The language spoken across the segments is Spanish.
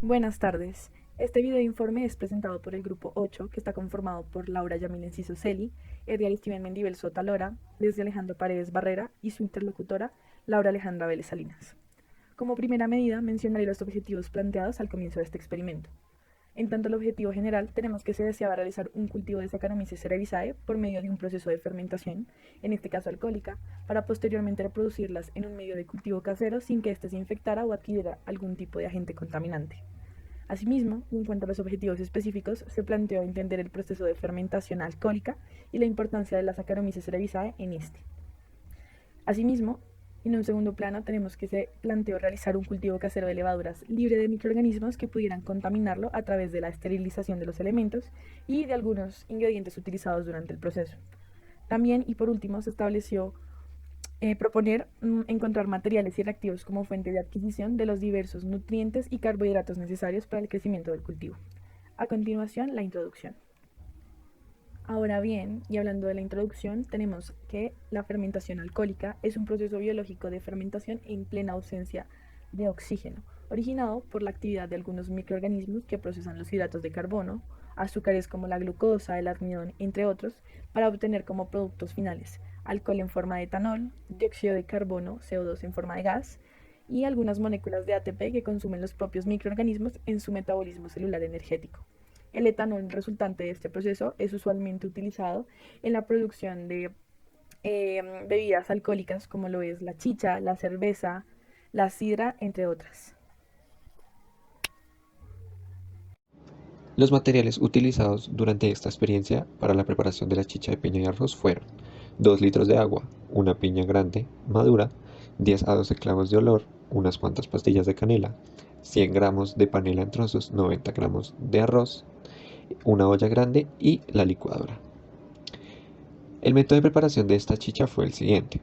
Buenas tardes. Este video informe es presentado por el Grupo 8, que está conformado por Laura Yamil Enciso Celi, Edgar Steven Mendivel Sotalora, desde Alejandro Paredes Barrera y su interlocutora, Laura Alejandra Vélez Salinas. Como primera medida, mencionaré los objetivos planteados al comienzo de este experimento. En tanto, el objetivo general, tenemos que se deseaba realizar un cultivo de Saccharomyces cerevisiae por medio de un proceso de fermentación, en este caso alcohólica, para posteriormente reproducirlas en un medio de cultivo casero sin que éste se infectara o adquiriera algún tipo de agente contaminante. Asimismo, en cuanto a los objetivos específicos, se planteó entender el proceso de fermentación alcohólica y la importancia de la Saccharomyces cerevisiae en este. Asimismo, en un segundo plano tenemos que se planteó realizar un cultivo casero de levaduras libre de microorganismos que pudieran contaminarlo a través de la esterilización de los elementos y de algunos ingredientes utilizados durante el proceso. También, y por último, se estableció proponer encontrar materiales y reactivos como fuente de adquisición de los diversos nutrientes y carbohidratos necesarios para el crecimiento del cultivo. A continuación, la introducción. Ahora bien, y hablando de la introducción, tenemos que la fermentación alcohólica es un proceso biológico de fermentación en plena ausencia de oxígeno, originado por la actividad de algunos microorganismos que procesan los hidratos de carbono, azúcares como la glucosa, el almidón, entre otros, para obtener como productos finales alcohol en forma de etanol, dióxido de carbono, CO2 en forma de gas, y algunas moléculas de ATP que consumen los propios microorganismos en su metabolismo celular energético. El etanol resultante de este proceso es usualmente utilizado en la producción de bebidas alcohólicas como lo es la chicha, la cerveza, la sidra, entre otras. Los materiales utilizados durante esta experiencia para la preparación de la chicha de piña y arroz fueron 2 litros de agua, una piña grande, madura, 10 a 12 clavos de olor, unas cuantas pastillas de canela, 100 gramos de panela en trozos, 90 gramos de arroz, una olla grande y la licuadora. El método de preparación de esta chicha fue el siguiente.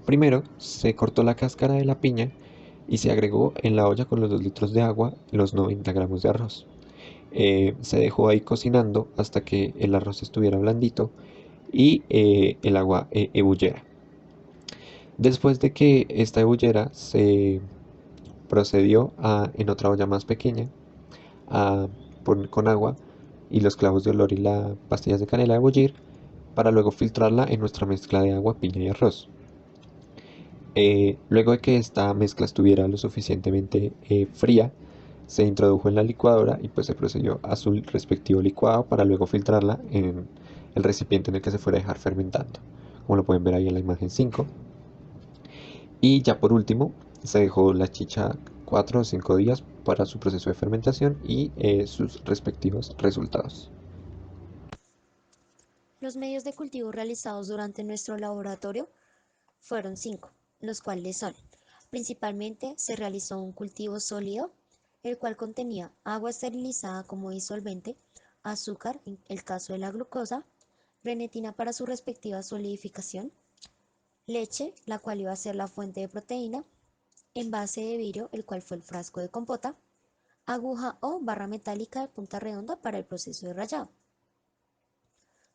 Primero, se cortó la cáscara de la piña y se agregó en la olla con los 2 litros de agua los 90 gramos de arroz. Se dejó ahí cocinando hasta que el arroz estuviera blandito y el agua ebulliera. Después de que esta ebulliera, se procedió en otra olla más pequeña a poner con agua y los clavos de olor y las pastillas de canela a ebullir para luego filtrarla en nuestra mezcla de agua, piña y arroz. Luego de que esta mezcla estuviera lo suficientemente fría, se introdujo en la licuadora y pues se procedió a su respectivo licuado para luego filtrarla en el recipiente en el que se fuera a dejar fermentando, como lo pueden ver ahí en la imagen 5. Y ya por último, se dejó la chicha 4 o 5 días para su proceso de fermentación y sus respectivos resultados. Los medios de cultivo realizados durante nuestro laboratorio fueron 5, los cuales son: principalmente se realizó un cultivo sólido, el cual contenía agua esterilizada como disolvente, azúcar, en el caso de la glucosa, grenetina para su respectiva solidificación, leche, la cual iba a ser la fuente de proteína, envase de vidrio, el cual fue el frasco de compota, aguja o barra metálica de punta redonda para el proceso de rallado.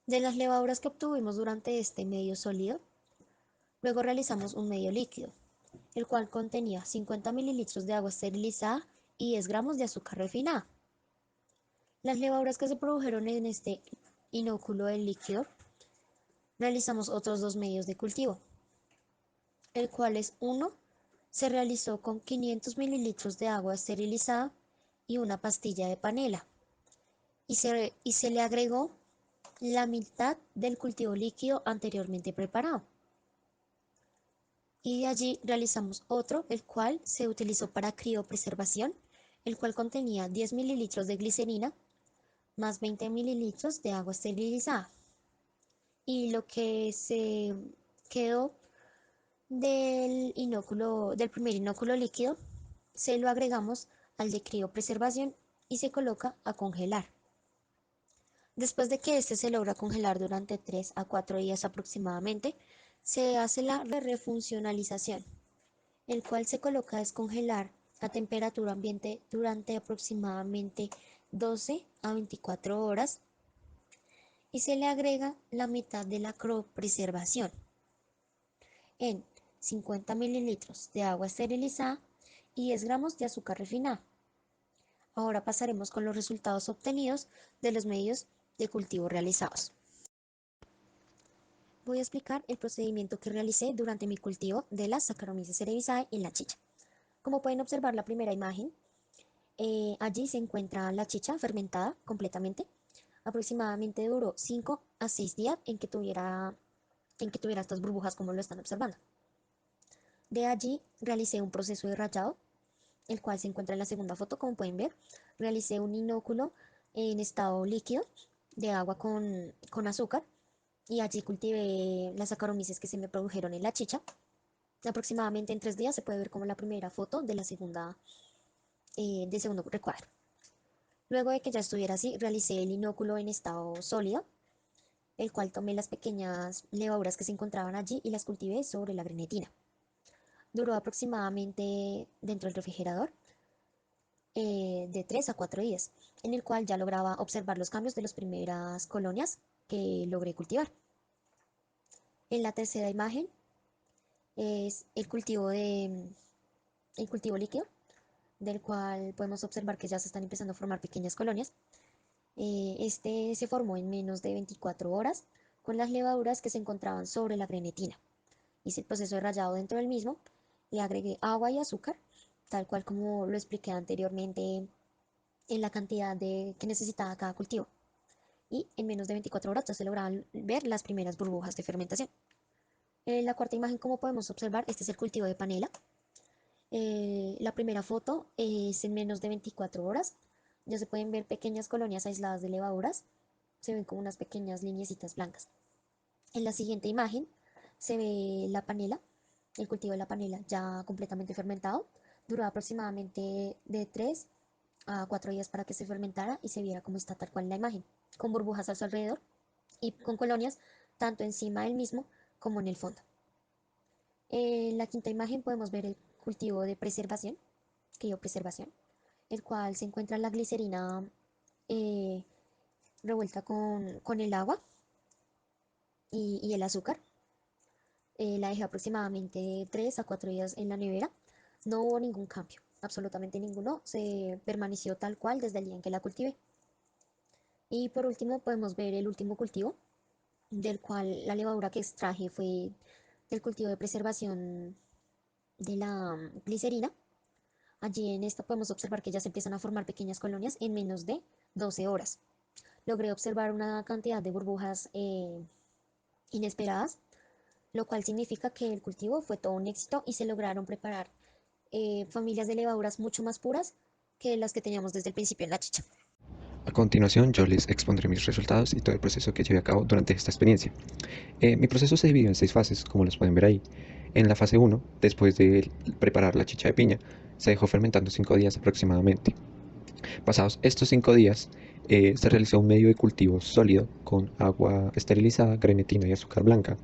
De las levaduras que obtuvimos durante este medio sólido, luego realizamos un medio líquido, el cual contenía 50 mililitros de agua esterilizada y 10 gramos de azúcar refinada. Las levaduras que se produjeron en este inóculo del líquido, realizamos otros dos medios de cultivo, el cual es uno, se realizó con 500 mililitros de agua esterilizada y una pastilla de panela, y se le agregó la mitad del cultivo líquido anteriormente preparado. Y de allí realizamos otro, el cual se utilizó para criopreservación, el cual contenía 10 mililitros de glicerina más 20 mililitros de agua esterilizada. Y lo que se quedó del primer inóculo líquido, se lo agregamos al de criopreservación y se coloca a congelar. Después de que este se logra congelar durante 3 a 4 días aproximadamente, se hace la refuncionalización, el cual se coloca a descongelar a temperatura ambiente durante aproximadamente 12 a 24 horas y se le agrega la mitad de la criopreservación en 50 mililitros de agua esterilizada y 10 gramos de azúcar refinada. Ahora pasaremos con los resultados obtenidos de los medios de cultivo realizados. Voy a explicar el procedimiento que realicé durante mi cultivo de la Saccharomyces cerevisiae en la chicha. Como pueden observar la primera imagen, allí se encuentra la chicha fermentada completamente. Aproximadamente duró 5 a 6 días en que tuviera estas burbujas como lo están observando. De allí realicé un proceso de rallado, el cual se encuentra en la segunda foto, como pueden ver. Realicé un inóculo en estado líquido de agua con azúcar y allí cultivé las Saccharomyces que se me produjeron en la chicha. Aproximadamente en 3 días se puede ver como la primera foto de la del segundo recuadro. Luego de que ya estuviera así, realicé el inóculo en estado sólido, el cual tomé las pequeñas levaduras que se encontraban allí y las cultivé sobre la grenetina. Duró aproximadamente dentro del refrigerador de 3 a 4 días, en el cual ya lograba observar los cambios de las primeras colonias que logré cultivar. En la tercera imagen es el cultivo líquido, del cual podemos observar que ya se están empezando a formar pequeñas colonias. Este se formó en menos de 24 horas con las levaduras que se encontraban sobre la grenetina. Hice el proceso de rallado dentro del mismo, le agregué agua y azúcar, tal cual como lo expliqué anteriormente en la cantidad que necesitaba cada cultivo. Y en menos de 24 horas ya se lograban ver las primeras burbujas de fermentación. En la cuarta imagen, como podemos observar, este es el cultivo de panela. La primera foto es en menos de 24 horas. Ya se pueden ver pequeñas colonias aisladas de levaduras. Se ven como unas pequeñas lineecitas blancas. En la siguiente imagen se ve la panela, el cultivo de la panela ya completamente fermentado. Duró aproximadamente de 3 a 4 días para que se fermentara y se viera cómo está tal cual en la imagen, con burbujas a su alrededor y con colonias tanto encima del mismo como en el fondo. En la quinta imagen podemos ver el cultivo de preservación, criopreservación, el cual se encuentra la glicerina eh, revuelta con el agua y el azúcar. La dejé aproximadamente 3 a 4 días en la nevera. No hubo ningún cambio, absolutamente ninguno. Se permaneció tal cual desde el día en que la cultivé. Y por último podemos ver el último cultivo, del cual la levadura que extraje fue del cultivo de preservación de la glicerina. Allí en esta podemos observar que ya se empiezan a formar pequeñas colonias en menos de 12 horas. Logré observar una cantidad de burbujas inesperadas, lo cual significa que el cultivo fue todo un éxito y se lograron preparar familias de levaduras mucho más puras que las que teníamos desde el principio en la chicha. A continuación, yo les expondré mis resultados y todo el proceso que llevé a cabo durante esta experiencia. Mi proceso se dividió en 6 fases, como los pueden ver ahí. En la fase 1, después de preparar la chicha de piña, se dejó fermentando 5 días aproximadamente. Pasados estos 5 días, se realizó un medio de cultivo sólido con agua esterilizada, grenetina y azúcar blanca.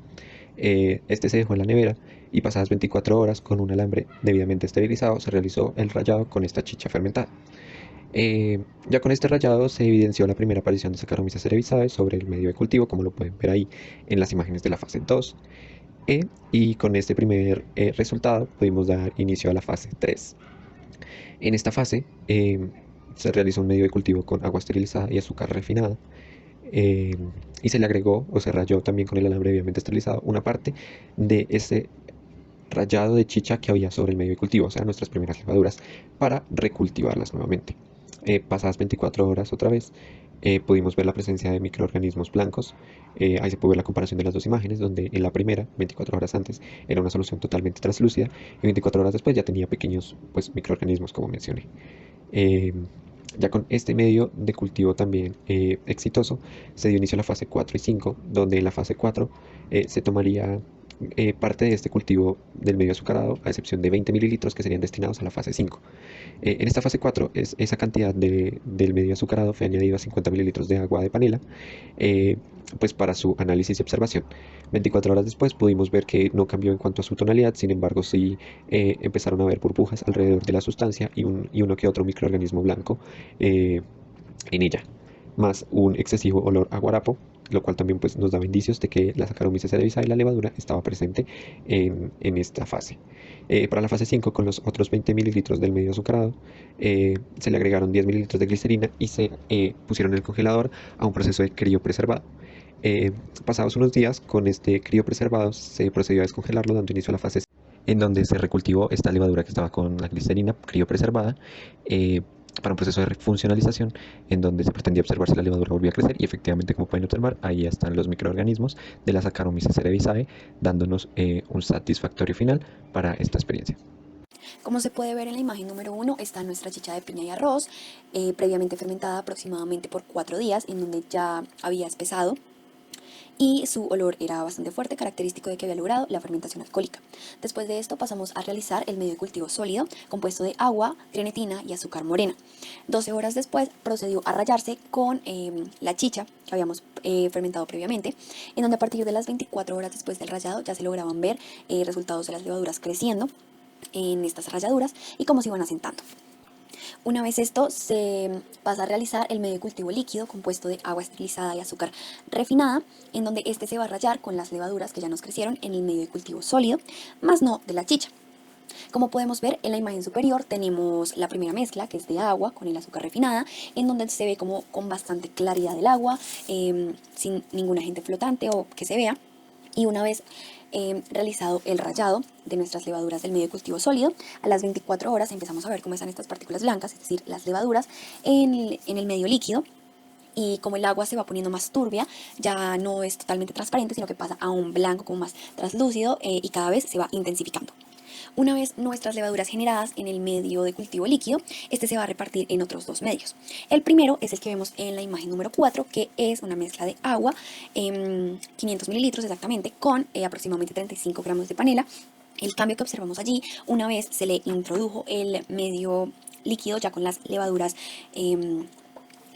Este se dejó en la nevera y pasadas 24 horas con un alambre debidamente esterilizado se realizó el rallado con esta chicha fermentada. Ya con este rallado se evidenció la primera aparición de Saccharomyces cerevisiae sobre el medio de cultivo, como lo pueden ver ahí en las imágenes de la fase 2. Y con este primer resultado pudimos dar inicio a la fase 3. En esta fase se realizó un medio de cultivo con agua esterilizada y azúcar refinada. eh, y se le agregó o se rayó también con el alambre debidamente esterilizado una parte de ese rallado de chicha que había sobre el medio de cultivo, o sea, nuestras primeras levaduras, para recultivarlas nuevamente. Pasadas 24 horas otra vez, pudimos ver la presencia de microorganismos blancos. Ahí se puede ver la comparación de las dos imágenes, donde en la primera, 24 horas antes, era una solución totalmente translúcida y 24 horas después ya tenía pequeños pues, microorganismos, como mencioné. Eh, ya con este medio de cultivo también exitoso, se dio inicio a la fase 4 y 5, donde en la fase 4 se tomaría parte de este cultivo del medio azucarado, a excepción de 20 mililitros que serían destinados a la fase 5. En esta fase 4, esa cantidad del medio azucarado fue añadido a 50 mililitros de agua de panela, eh, pues para su análisis y observación. 24 horas después pudimos ver que no cambió en cuanto a su tonalidad, sin embargo sí empezaron a haber burbujas alrededor de la sustancia y uno que otro microorganismo blanco en ella, más un excesivo olor a guarapo lo cual también pues, nos daba indicios de que la Saccharomyces cerevisiae, la levadura, estaba presente en esta fase. Para la fase 5, con los otros 20 mililitros del medio azucarado, se le agregaron 10 mililitros de glicerina y se pusieron en el congelador a un proceso de criopreservado. Pasados unos días, con este criopreservado se procedió a descongelarlo, dando inicio a la fase en donde se recultivó esta levadura que estaba con la glicerina criopreservada para un proceso de funcionalización en donde se pretendía observar si la levadura volvía a crecer y efectivamente, como pueden observar, ahí están los microorganismos de la Saccharomyces cerevisiae dándonos un satisfactorio final para esta experiencia. Como se puede ver en la imagen número 1, está nuestra chicha de piña y arroz, previamente fermentada aproximadamente por 4 días, en donde ya había espesado y su olor era bastante fuerte, característico de que había logrado la fermentación alcohólica. Después de esto pasamos a realizar el medio de cultivo sólido, compuesto de agua, trinetina y azúcar morena. 12 horas después procedió a rallarse con la chicha que habíamos fermentado previamente, en donde a partir de las 24 horas después del rallado ya se lograban ver resultados de las levaduras creciendo en estas ralladuras y cómo se iban asentando. Una vez esto, se pasa a realizar el medio de cultivo líquido compuesto de agua esterilizada y azúcar refinada, en donde este se va a rallar con las levaduras que ya nos crecieron en el medio de cultivo sólido, más no de la chicha. Como podemos ver en la imagen superior tenemos la primera mezcla, que es de agua con el azúcar refinada, en donde se ve como con bastante claridad el agua, sin ningún agente flotante o que se vea. Y una vez realizado el rallado de nuestras levaduras del medio de cultivo sólido, a las 24 horas empezamos a ver cómo están estas partículas blancas, es decir, las levaduras en el medio líquido. Y como el agua se va poniendo más turbia, ya no es totalmente transparente, sino que pasa a un blanco como más translúcido y cada vez se va intensificando. Una vez nuestras levaduras generadas en el medio de cultivo líquido, este se va a repartir en otros dos medios. El primero es el que vemos en la imagen número 4, que es una mezcla de agua, 500 mililitros exactamente, con aproximadamente 35 gramos de panela. El cambio que observamos allí, una vez se le introdujo el medio líquido ya con las levaduras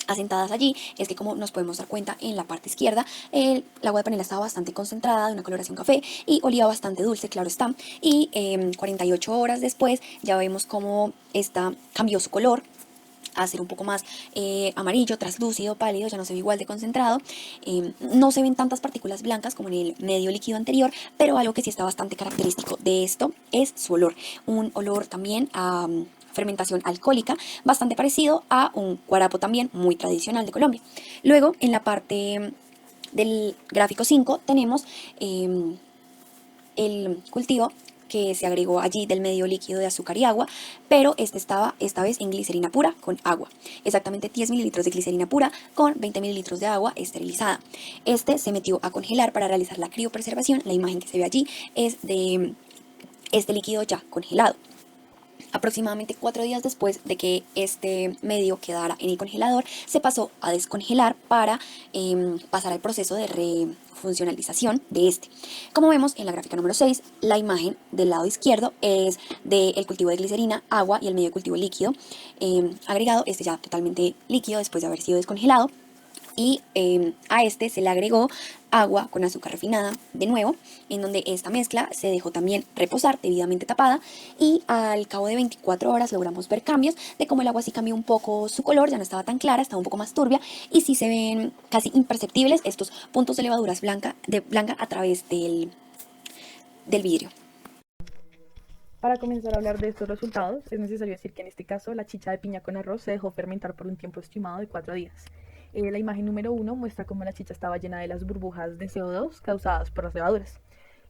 asentadas allí, es que, como nos podemos dar cuenta en la parte izquierda, el agua de panela estaba bastante concentrada, de una coloración café y olía bastante dulce, claro está. Y 48 horas después ya vemos cómo esta cambió su color a ser un poco más amarillo, translúcido, pálido, ya no se ve igual de concentrado. No se ven tantas partículas blancas como en el medio líquido anterior, pero algo que sí está bastante característico de esto es su olor. Un olor también a fermentación alcohólica, bastante parecido a un guarapo también muy tradicional de Colombia. Luego, en la parte del gráfico 5 tenemos el cultivo que se agregó allí del medio líquido de azúcar y agua, pero este estaba esta vez en glicerina pura con agua. Exactamente 10 mililitros de glicerina pura con 20 mililitros de agua esterilizada. Este se metió a congelar para realizar la criopreservación. La imagen que se ve allí es de este líquido ya congelado. Aproximadamente 4 días después de que este medio quedara en el congelador, se pasó a descongelar para pasar al proceso de refuncionalización de este. Como vemos en la gráfica número 6, la imagen del lado izquierdo es del cultivo de glicerina, agua y el medio de cultivo líquido agregado, este ya totalmente líquido después de haber sido descongelado. Y a este se le agregó agua con azúcar refinada de nuevo, en donde esta mezcla se dejó también reposar debidamente tapada, y al cabo de 24 horas logramos ver cambios de cómo el agua sí cambió un poco su color, ya no estaba tan clara, estaba un poco más turbia, y sí se ven casi imperceptibles estos puntos de levaduras blanca a través del vidrio. Para comenzar a hablar de estos resultados, es necesario decir que en este caso la chicha de piña con arroz se dejó fermentar por un tiempo estimado de 4 días. La imagen número 1 muestra cómo la chicha estaba llena de las burbujas de CO2 causadas por las levaduras.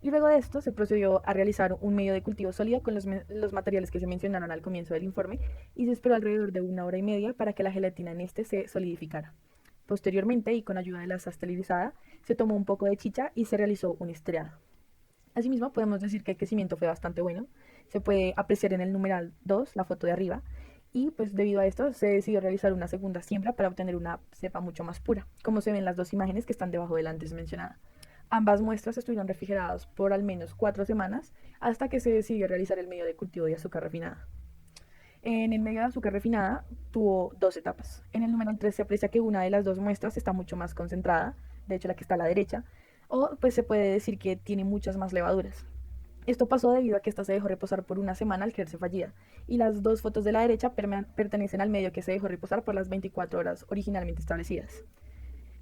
Y luego de esto se procedió a realizar un medio de cultivo sólido con los materiales que se mencionaron al comienzo del informe, y se esperó alrededor de 1 hora y media para que la gelatina en este se solidificara. Posteriormente, y con ayuda de la asa esterilizada, se tomó un poco de chicha y se realizó un estriado. Asimismo, podemos decir que el crecimiento fue bastante bueno. Se puede apreciar en el numeral 2, la foto de arriba, y pues debido a esto se decidió realizar una segunda siembra para obtener una cepa mucho más pura, como se ven en las dos imágenes que están debajo de la antes mencionada. Ambas muestras estuvieron refrigeradas por al menos 4 semanas hasta que se decidió realizar el medio de cultivo de azúcar refinada. En el medio de azúcar refinada tuvo 2 etapas. En el número 3 se aprecia que una de las dos muestras está mucho más concentrada, de hecho la que está a la derecha, o pues se puede decir que tiene muchas más levaduras. Esto pasó debido a que esta se dejó reposar por 1 semana al creerse fallida, y las dos fotos de la derecha pertenecen al medio que se dejó reposar por las 24 horas originalmente establecidas.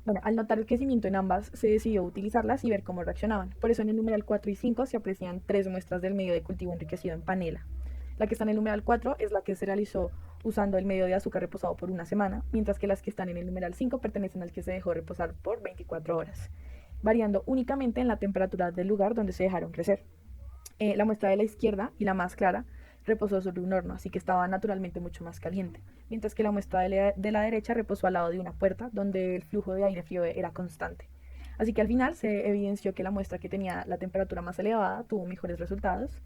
Bueno, al notar el crecimiento en ambas, se decidió utilizarlas y ver cómo reaccionaban. Por eso en el numeral 4 y 5 se aprecian tres muestras del medio de cultivo enriquecido en panela. La que está en el numeral 4 es la que se realizó usando el medio de azúcar reposado por una semana, mientras que las que están en el numeral 5 pertenecen al que se dejó reposar por 24 horas, variando únicamente en la temperatura del lugar donde se dejaron crecer. La muestra de la izquierda y la más clara reposó sobre un horno, así que estaba naturalmente mucho más caliente, mientras que la muestra de la derecha reposó al lado de una puerta donde el flujo de aire frío era constante. Así que al final se evidenció que la muestra que tenía la temperatura más elevada tuvo mejores resultados,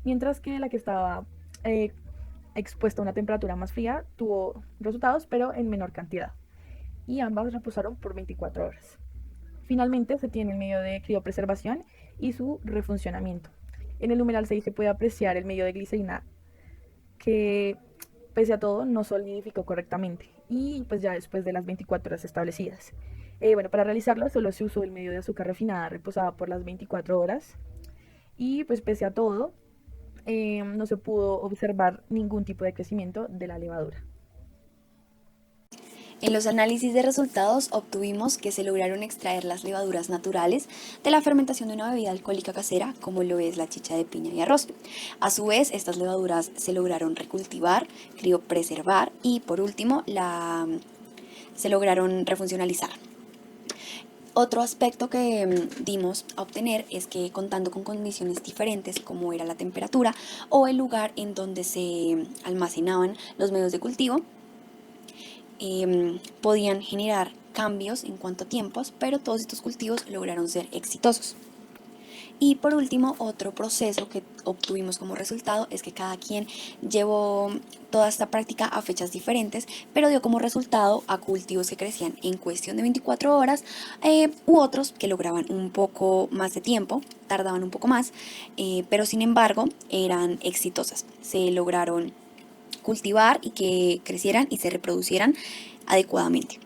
mientras que la que estaba eh, expuesta a una temperatura más fría tuvo resultados, pero en menor cantidad. Y ambas reposaron por 24 horas. Finalmente se tiene el medio de criopreservación y su refuncionamiento. En el numeral 6 se puede apreciar el medio de glicerina que, pese a todo, no solidificó correctamente y pues ya después de las 24 horas establecidas. Bueno, para realizarlo solo se usó el medio de azúcar refinada reposada por las 24 horas y pues pese a todo no se pudo observar ningún tipo de crecimiento de la levadura. En los análisis de resultados obtuvimos que se lograron extraer las levaduras naturales de la fermentación de una bebida alcohólica casera, como lo es la chicha de piña y arroz. A su vez, estas levaduras se lograron recultivar, criopreservar y, por último, se lograron refuncionalizar. Otro aspecto que dimos a obtener es que, contando con condiciones diferentes como era la temperatura o el lugar en donde se almacenaban los medios de cultivo, podían generar cambios en cuanto a tiempos, pero todos estos cultivos lograron ser exitosos. Y por último, otro proceso que obtuvimos como resultado es que cada quien llevó toda esta práctica a fechas diferentes, pero dio como resultado a cultivos que crecían en cuestión de 24 horas u otros que lograban un poco más de tiempo, tardaban un poco más, pero sin embargo eran exitosas. Se lograron cultivar y que crecieran y se reproducieran adecuadamente.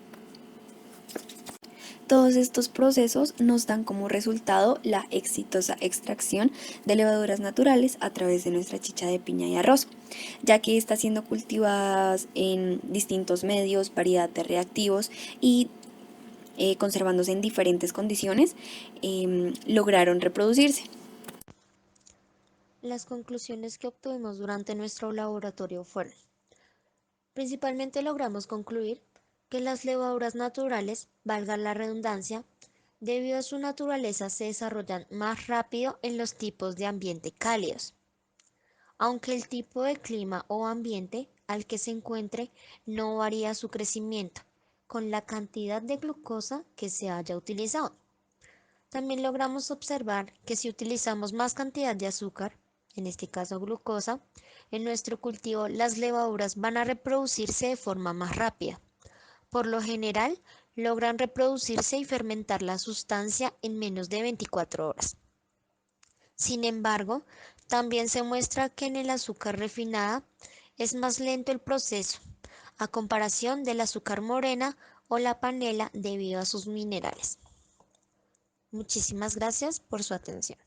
Todos estos procesos nos dan como resultado la exitosa extracción de levaduras naturales a través de nuestra chicha de piña y arroz, ya que está siendo cultivadas en distintos medios, variedad de reactivos y conservándose en diferentes condiciones, lograron reproducirse. Las conclusiones que obtuvimos durante nuestro laboratorio fueron: principalmente logramos concluir que las levaduras naturales, valga la redundancia, debido a su naturaleza se desarrollan más rápido en los tipos de ambiente cálidos, aunque el tipo de clima o ambiente al que se encuentre no varía su crecimiento con la cantidad de glucosa que se haya utilizado. También logramos observar que si utilizamos más cantidad de azúcar, en este caso glucosa, en nuestro cultivo las levaduras van a reproducirse de forma más rápida. Por lo general, logran reproducirse y fermentar la sustancia en menos de 24 horas. Sin embargo, también se muestra que en el azúcar refinada es más lento el proceso, a comparación del azúcar morena o la panela debido a sus minerales. Muchísimas gracias por su atención.